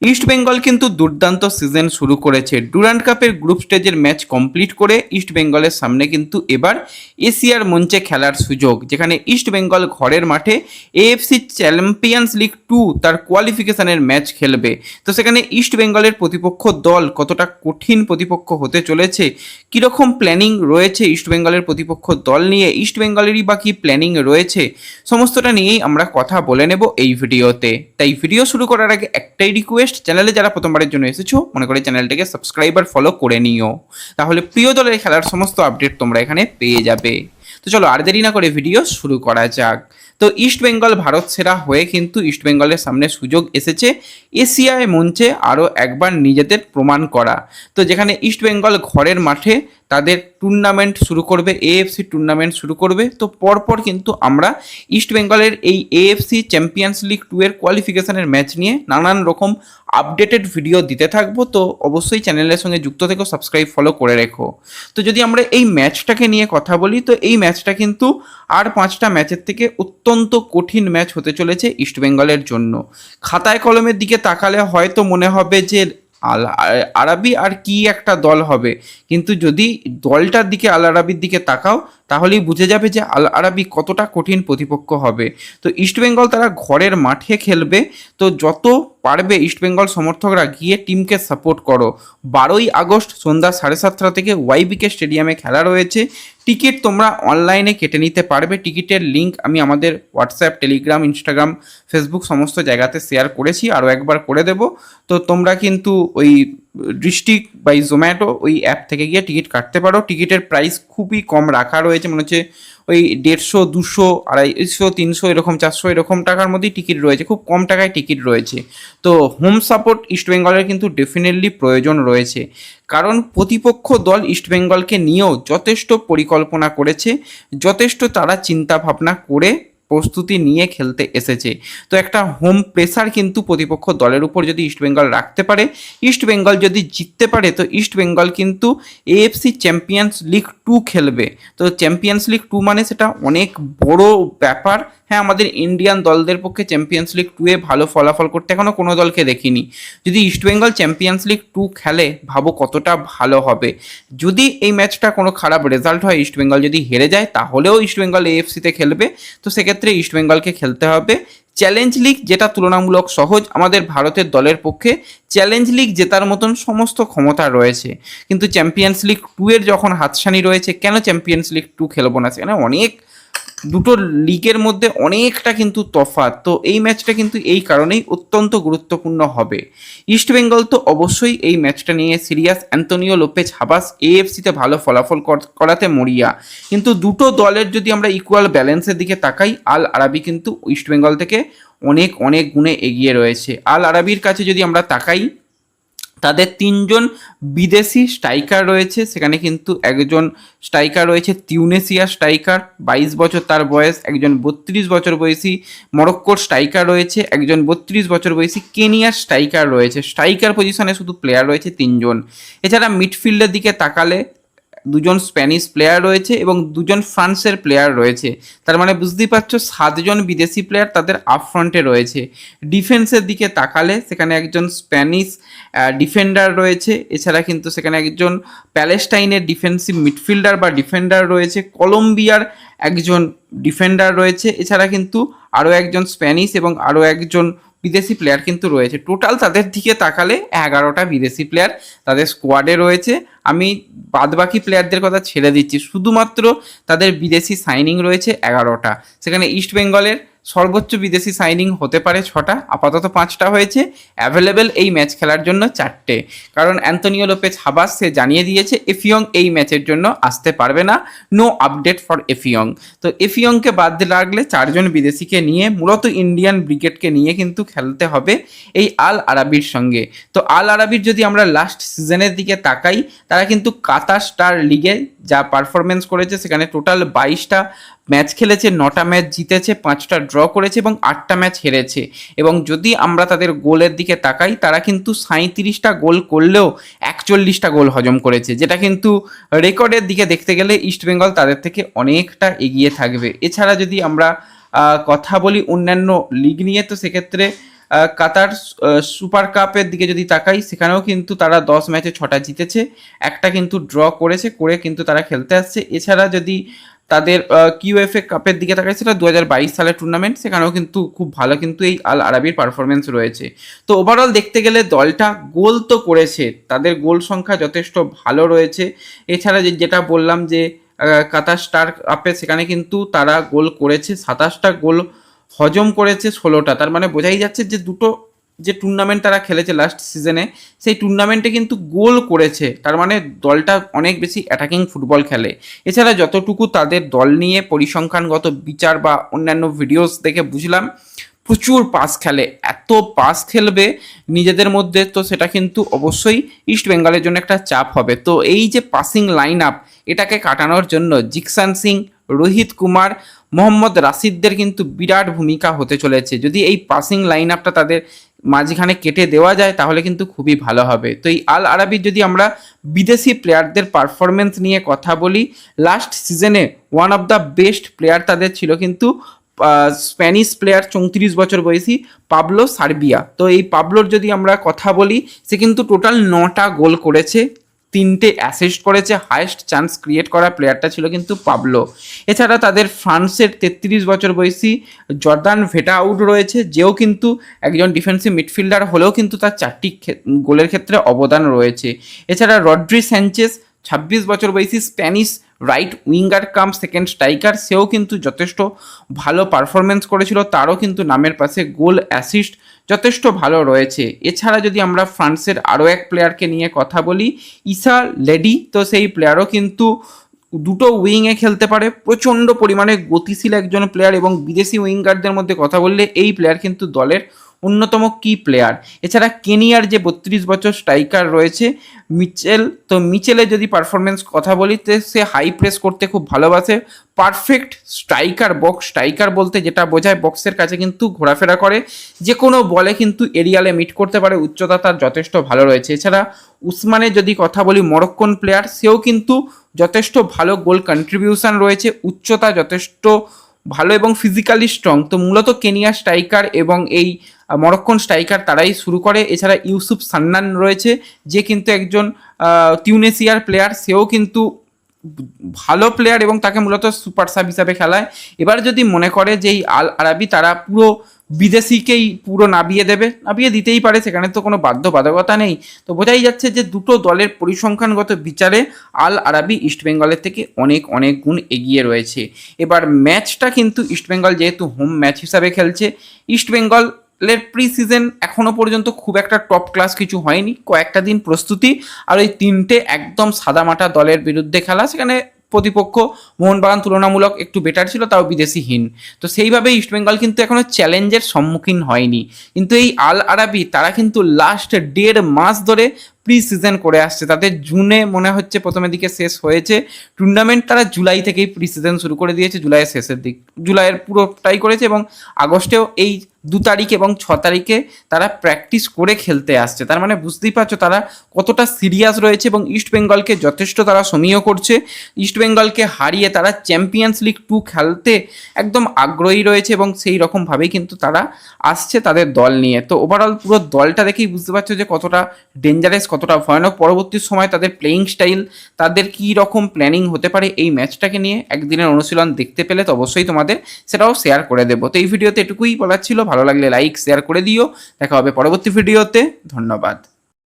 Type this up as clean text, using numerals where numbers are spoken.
East Bengal কিন্তু দুর্দান্ত season শুরু করেছে। ডুরান্ড কাপের গ্রুপ স্টেজের ম্যাচ কমপ্লিট করে ইস্ট বেঙ্গলের সামনে কিন্তু এবার এশিয়ার মঞ্চে খেলার সুযোগ, যেখানে ইস্ট বেঙ্গল ঘরের মাঠে এএফসি চ্যাম্পিয়ন্স লিগ 2 তার কোয়ালিফিকেশনের ম্যাচ খেলবে। তো সেখানে ইস্ট বেঙ্গলের প্রতিপক্ষ দল কতটা কঠিন প্রতিপক্ষ হতে চলেছে, কীরকম প্ল্যানিং রয়েছে ইস্ট বেঙ্গলের প্রতিপক্ষ দল নিয়ে, ইস্ট বেঙ্গলেরই বা কী প্ল্যানিং রয়েছে, সমস্তটা নিয়েই আমরা কথা বলে নেব এই ভিডিওতে। তাই ভিডিও শুরু করার আগে একটাই রিকোয়েস্ট, চ্যানেলে যারা প্রথমবারের জন্য এসেছো মনে করে চ্যানেলটাকে সাবস্ক্রাইব আর ফলো করে নিও, তাহলে প্রিয় দলের খেলার সমস্ত আপডেট তোমরা এখানে পেয়ে যাবে। তো চলো আর দেরি না করে ভিডিও শুরু করা যাক। তো ইস্ট বেঙ্গল ভারত সেরা হয়ে কিন্তু ইস্ট বেঙ্গলের সামনে সুযোগ এসেছে এশিয়ায় মঞ্চে আরও একবার নিজেদের প্রমাণ করা। তো যেখানে ইস্ট বেঙ্গল ঘরের মাঠে তাদের টুর্নামেন্ট শুরু করবে, এএফসি টুর্নামেন্ট শুরু করবে, তো পরপর কিন্তু আমরা ইস্ট বেঙ্গলের এই এএফসি চ্যাম্পিয়ন্স লিগ 2 এর কোয়ালিফিকেশনের ম্যাচ নিয়ে নানান রকম আপডেটেড ভিডিও দিতে থাকবো। তো অবশ্যই চ্যানেলের সঙ্গে যুক্ত থেকো, সাবস্ক্রাইব ফলো করে রেখো। তো যদি আমরা এই ম্যাচটাকে নিয়ে কথা বলি, তো এই ম্যাচটা কিন্তু আর 5টা ম্যাচের থেকে অত্যন্ত কঠিন ম্যাচ হতে চলেছে ইস্ট বেঙ্গলের জন্য। খাতায় কলমের দিকে তাকালে হয়তো মনে হবে যে আল আরাবি আর কি একটা দল হবে, কিন্তু যদি দলটার দিকে আল আরাবির দিকে তাকাও তাহলেই বুঝে যাবে যে আল আরাবি কতটা কঠিন প্রতিপক্ষ হবে। তো ইস্ট বেঙ্গল তারা ঘরের মাঠে খেলবে, তো যত পারবে ইস্ট বেঙ্গল সমর্থকরা গিয়ে টিমকে সাপোর্ট করো। 12ই আগস্ট সন্ধ্যা 7:30 থেকে ওয়াইবিকে স্টেডিয়ামে খেলা রয়েছে। টিকিট তোমরা অনলাইনে কেটে নিতে পারবে। টিকিটের লিঙ্ক আমি আমাদের হোয়াটসঅ্যাপ, টেলিগ্রাম, ইনস্টাগ্রাম, ফেসবুক সমস্ত জায়গাতে শেয়ার করেছি, আরও একবার করে দেব। তো তোমরা কিন্তু ওই ডিস্ট্রিক্ট বাই জোম্যাটো ওই অ্যাপ থেকে গিয়ে টিকিট কাটতে পারো। টিকিটের প্রাইস খুবই কম রাখা রয়েছে, মনে হচ্ছে ওই 150, 200, 250, 300 এরকম, 400 এরকম টাকার মধ্যেই টিকিট রয়েছে, খুব কম টাকায় টিকিট রয়েছে। তো হোম সাপোর্ট ইস্ট বেঙ্গলের কিন্তু ডেফিনেটলি প্রয়োজন রয়েছে, কারণ প্রতিপক্ষ দল ইস্ট বেঙ্গলকে নিয়েও যথেষ্ট পরিকল্পনা করেছে, যথেষ্ট তারা চিন্তা ভাবনা করে প্রস্তুতি নিয়ে খেলতে এসেছে। তো একটা হোম প্রেসার কিন্তু প্রতিপক্ষ দলের উপর যদি ইস্ট বেঙ্গল রাখতে পারে, ইস্ট বেঙ্গল যদি জিততে পারে, তো ইস্ট বেঙ্গল কিন্তু এএফসি চ্যাম্পিয়ন্স লিগ 2 খেলবে। তো চ্যাম্পিয়ন্স লিগ 2 মানে সেটা অনেক বড় ব্যাপার। হ্যাঁ, আমাদের ইন্ডিয়ান দলদের পক্ষে চ্যাম্পিয়ন্স লিগ 2 এ ভালো ফলাফল করতে এখনও কোনো দলকে দেখিনি। যদি ইস্ট বেঙ্গল চ্যাম্পিয়ন্স লিগ 2 খেলে, ভাবো কতটা ভালো হবে। যদি এই ম্যাচটা কোনো খারাপ রেজাল্ট হয়, ইস্ট বেঙ্গল যদি হেরে যায়, তাহলেও ইস্ট বেঙ্গল এএফসিতে খেলবে। তো সেক্ষেত্রে ইস্ট বেঙ্গলকে খেলতে হবে চ্যালেঞ্জ লিগ, যেটা তুলনামূলক সহজ। আমাদের ভারতের দলের পক্ষে চ্যালেঞ্জ লিগ জেতার মতন সমস্ত ক্ষমতা রয়েছে, কিন্তু চ্যাম্পিয়ন্স লিগ 2 এর যখন হাতছানি রয়েছে, কেন চ্যাম্পিয়ন্স লিগ 2 খেলবো না? সেখানে অনেক, দুটো লিগের মধ্যে অনেকটা কিন্তু তফাৎ। তো এই ম্যাচটা কিন্তু এই কারণেই অত্যন্ত গুরুত্বপূর্ণ হবে। ইস্ট বেঙ্গল তো অবশ্যই এই ম্যাচটা নিয়ে সিরিয়াস। অ্যান্তোনিও লোপেজ হাবাস এএফসিতে ভালো ফলাফল করাতে মরিয়া, কিন্তু দুটো দলের যদি আমরা ইকুয়াল ব্যালেন্সের দিকে তাকাই, আল আরাবি কিন্তু ইস্ট বেঙ্গল থেকে অনেক অনেক গুণে এগিয়ে রয়েছে। আল আরাবির কাছে যদি আমরা তাকাই, তাদের 3জন বিদেশি স্ট্রাইকার রয়েছে। সেখানে কিন্তু একজন স্ট্রাইকার রয়েছে তিউনেসিয়া স্ট্রাইকার, 22 বছর তার বয়স। একজন 32 বছর বয়সী মরক্কোর স্ট্রাইকার রয়েছে। একজন 32 বছর বয়সী কেনিয়ার স্ট্রাইকার রয়েছে। স্ট্রাইকার পজিশনে শুধু প্লেয়ার রয়েছে 3জন। এছাড়া মিডফিল্ডের দিকে তাকালে 2জন স্প্যানিশ প্লেয়ার রয়েছে এবং 2জন ফ্রান্সের প্লেয়ার রয়েছে। তার মানে বুঝতেই পারছো 7জন বিদেশি প্লেয়ার তাদের আপ ফ্রন্টে রয়েছে। ডিফেন্সের দিকে তাকালে সেখানে একজন স্প্যানিশ ডিফেন্ডার রয়েছে। এছাড়া কিন্তু সেখানে একজন প্যালেস্টাইনের ডিফেন্সিভ মিডফিল্ডার বা ডিফেন্ডার রয়েছে। কলম্বিয়ার একজন ডিফেন্ডার রয়েছে। এছাড়া কিন্তু আরও একজন স্প্যানিশ এবং আরও একজন বিদেশি প্লেয়ার কিন্তু রয়েছে। টোটাল তাদের দিকে তাকালে 11টা বিদেশি প্লেয়ার তাদের স্কোয়াডে রয়েছে। আমি বাদবাকি প্লেয়ারদের কথা ছেড়ে দিচ্ছি, শুধুমাত্র তাদের বিদেশি সাইনিং রয়েছে 11টা। সেখানে ইস্ট বেঙ্গলের সর্বোচ্চ বিদেশি সাইনিং হতে পারে 6টা, আপাতত 5টা হয়েছে। অ্যাভেলেবেল এই ম্যাচ খেলার জন্য 4টে, কারণ অ্যান্তোনিও লোপেজ হাবাস সে জানিয়ে দিয়েছে এফিয়ং এই ম্যাচের জন্য আসতে পারবে না। No update for Effiong. তো এফিয়ংকে বাদ রাখলে 4জন বিদেশিকে নিয়ে, মূলত ইন্ডিয়ান ব্রিগেডকে নিয়ে কিন্তু খেলতে হবে এই আল আরাবির সঙ্গে। তো আল আরাবির যদি আমরা লাস্ট সিজনের দিকে তাকাই, তারা কিন্তু কাতার স্টার লিগে যা পারফরমেন্স করেছে, সেখানে টোটাল 22টা ম্যাচ খেলেছে, 9টা ম্যাচ জিতেছে, 5টা ড্র করেছে এবং 8টা ম্যাচ হেরেছে। এবং যদি আমরা তাদের গোলের দিকে তাকাই, তারা কিন্তু 37টা গোল করলেও 41টা গোল হজম করেছে, যেটা কিন্তু রেকর্ডের দিকে দেখতে গেলে ইস্ট বেঙ্গল তাদের থেকে অনেকটা এগিয়ে থাকবে। এছাড়া যদি আমরা কথা বলি অন্যান্য লিগ নিয়ে, তো সেক্ষেত্রে কাতার সুপার কাপের দিকে যদি তাকাই, সেখানেও কিন্তু তারা 10 ম্যাচে 6টা জিতেছে, একটা কিন্তু ড্র করে কিন্তু তারা খেলতে আসছে। এছাড়া যদি তাদের কিউএফএ কাপের দিকে তাকাই, সেটা 2022 সালের টুর্নামেন্ট, সেখানেও কিন্তু খুব ভালো কিন্তু এই আল আরাবির পারফরমেন্স রয়েছে। তো ওভারঅল দেখতে গেলে দলটা গোল তো করেছে, তাদের গোল সংখ্যা যথেষ্ট ভালো রয়েছে। এছাড়া যেটা বললাম যে কাতার স্টার কাপে, সেখানে কিন্তু তারা গোল করেছে 27টা, গোল হজম করেছে 16টা। তার মানে বোঝাই যাচ্ছে যে দুটো যে টুর্নামেন্ট তারা খেলেছে লাস্ট সিজনে, সেই টুর্নামেন্টে কিন্তু গোল করেছে। তার মানে দলটা অনেক বেশি অ্যাটাকিং ফুটবল খেলে। এছাড়া যতটুকু তাদের দল নিয়ে পরিসংখ্যানগত বিচার বা অন্যান্য ভিডিওস দেখে বুঝলাম, প্রচুর পাস খেলে। এত পাস খেলবে নিজেদের মধ্যে, তো সেটা কিন্তু অবশ্যই ইস্ট বেঙ্গলের জন্য একটা চাপ হবে। তো এই যে পাসিং লাইন আপ, এটাকে কাটানোর জন্য জিকসান সিং, রোহিত কুমার, মোহাম্মদ রাশিদদের কিন্তু বিরাট ভূমিকা হতে চলেছে। যদি এই পাসিং লাইন আপটা তাদের মাঝখানে কেটে দেওয়া যায়, তাহলে কিন্তু খুবই ভালো হবে। তো এই আল আরাবির যদি আমরা বিদেশি প্লেয়ারদের পারফরমেন্স নিয়ে কথা বলি, লাস্ট সিজনে one of the best player তাদের ছিল কিন্তু স্প্যানিশ প্লেয়ার, 34 বছর বয়সী পাবলো সার্বিয়া। তো এই পাবলোর যদি আমরা কথা বলি, সে কিন্তু টোটাল 9টা গোল করেছে, 3টে অ্যাসিস্ট করেছে। হায়েস্ট চান্স ক্রিয়েট করা প্লেয়ারটা ছিল কিন্তু পাবলো। এছাড়া তাদের ফ্রান্সের 33 বছর বয়সী জর্দান ভেটাউড রয়েছে, যেও কিন্তু একজন ডিফেন্সিভ মিডফিল্ডার হলেও কিন্তু তার 4টি গোলের ক্ষেত্রে অবদান রয়েছে। এছাড়া রড্রি স্যাঞ্চেস, 26 বছর বয়সী স্প্যানিশ রাইট উইঙ্গার কাম সেকেন্ড স্ট্রাইকার, সেও কিন্তু যথেষ্ট ভালো পারফরমেন্স করেছিল। তারও কিন্তু নামের পাশে গোল অ্যাসিস্ট যথেষ্ট ভালো রয়েছে। এছাড়া যদি আমরা ফ্রান্সের আরও এক প্লেয়ারকে নিয়ে কথা বলি, ইসা লেডি, তো সেই প্লেয়ারও কিন্তু দুটো উইংয়ে খেলতে পারে, প্রচণ্ড পরিমাণে গতিশীল একজন প্লেয়ার। এবং বিদেশি উইঙ্গারদের মধ্যে কথা বললে এই প্লেয়ার কিন্তু দলের অন্যতম কি প্লেয়ার। এছাড়া কেনিয়ার যে 32 বছর স্ট্রাইকার রয়েছে মিচেল, তো মিচেলের যদি পারফরমেন্স কথা বলি, তো সে হাই প্রেস করতে খুব ভালোবাসে, পারফেক্ট স্ট্রাইকার। বক্স স্ট্রাইকার বলতে যেটা বোঝায়, বক্সের কাছে কিন্তু ঘোরাফেরা করে, যে কোনো বলে কিন্তু এরিয়ালে মিট করতে পারে, উচ্চতা তার যথেষ্ট ভালো রয়েছে। এছাড়া উসমানের যদি কথা বলি, মরক্কোন প্লেয়ার, সেও কিন্তু যথেষ্ট ভালো গোল কন্ট্রিবিউশন রয়েছে, উচ্চতা যথেষ্ট ভালো এবং ফিজিক্যালি স্ট্রং। তো মূলত কেনিয়া স্ট্রাইকার এবং এই মরক্কোন স্ট্রাইকার তারাই শুরু করে। এছাড়া ইউসুফ সান্নান রয়েছে, যে কিন্তু একজন তিউনেসিয়ার প্লেয়ার, সেও কিন্তু ভালো প্লেয়ার এবং তাকে মূলত সুপার সাব হিসাবে খেলায়। এবার যদি মনে করে যে এই আল আরাবি তারা পুরো বিদেশিকেই পুরো নাবিয়ে দেবে, নাবিয়ে দিতেই পারে, সেখানে তো কোনো বাধ্যবাধকতা নেই। তো বোঝাই যাচ্ছে যে দুটো দলের পরিসংখ্যানগত বিচারে আল আরাবি ইস্টবেঙ্গলের থেকে অনেক অনেক গুণ এগিয়ে রয়েছে। এবার ম্যাচটা কিন্তু ইস্টবেঙ্গল যেহেতু হোম ম্যাচ হিসাবে খেলছে, ইস্টবেঙ্গল প্রি সিজন এখনও পর্যন্ত খুব একটা টপ ক্লাস কিছু হয়নি, কয়েকটা দিন প্রস্তুতি, আর ওই 3টে একদম সাদামাটা দলের বিরুদ্ধে খেলা। সেখানে প্রতিপক্ষ মোহনবাগান তুলনামূলক একটু বেটার ছিল, তাও বিদেশিহীন। তো সেইভাবে ইস্টবেঙ্গল কিন্তু এখনও চ্যালেঞ্জের সম্মুখীন হয়নি। কিন্তু এই আল আরাবি তারা কিন্তু লাস্ট 1.5 মাস ধরে প্রি সিজন করে আসছে। তাদের জুনে মনে হচ্ছে প্রথমের দিকে শেষ হয়েছে টুর্নামেন্ট, তারা জুলাই থেকেই প্রি সিজন শুরু করে দিয়েছে, জুলাইয়ের শেষের দিক, জুলাইয়ের পুরোটাই করেছে, এবং আগস্টেও এই 2 তারিখ এবং 6 তারিখে তারা প্র্যাকটিস করে খেলতে আসছে। তার মানে বুঝতেই পারছো তারা কতটা সিরিয়াস রয়েছে, এবং ইস্টবেঙ্গলকে যথেষ্ট তারা সমীহ করছে। ইস্টবেঙ্গলকে হারিয়ে তারা চ্যাম্পিয়ন্স লিগ 2 খেলতে একদম আগ্রহী রয়েছে, এবং সেই রকমভাবেই কিন্তু তারা আসছে তাদের দল নিয়ে। তো ওভারঅল পুরো দলটা দেখেই বুঝতে পারছো যে কতটা ডেঞ্জারাস, কতটা ভয়ানক। পরবর্তী সময় তাদের প্লেয়িং স্টাইল, তাদের কী রকম প্ল্যানিং হতে পারে এই ম্যাচটাকে নিয়ে একদিনের অনুশীলন দেখতে পেলে তো অবশ্যই তোমাদের সেটাও শেয়ার করে দেবো। তো এই ভিডিওতে এটুকুই বলার ছিল, ভালো লাগলে লাইক শেয়ার করে দিও। দেখা হবে পরবর্তী ভিডিওতে, ধন্যবাদ।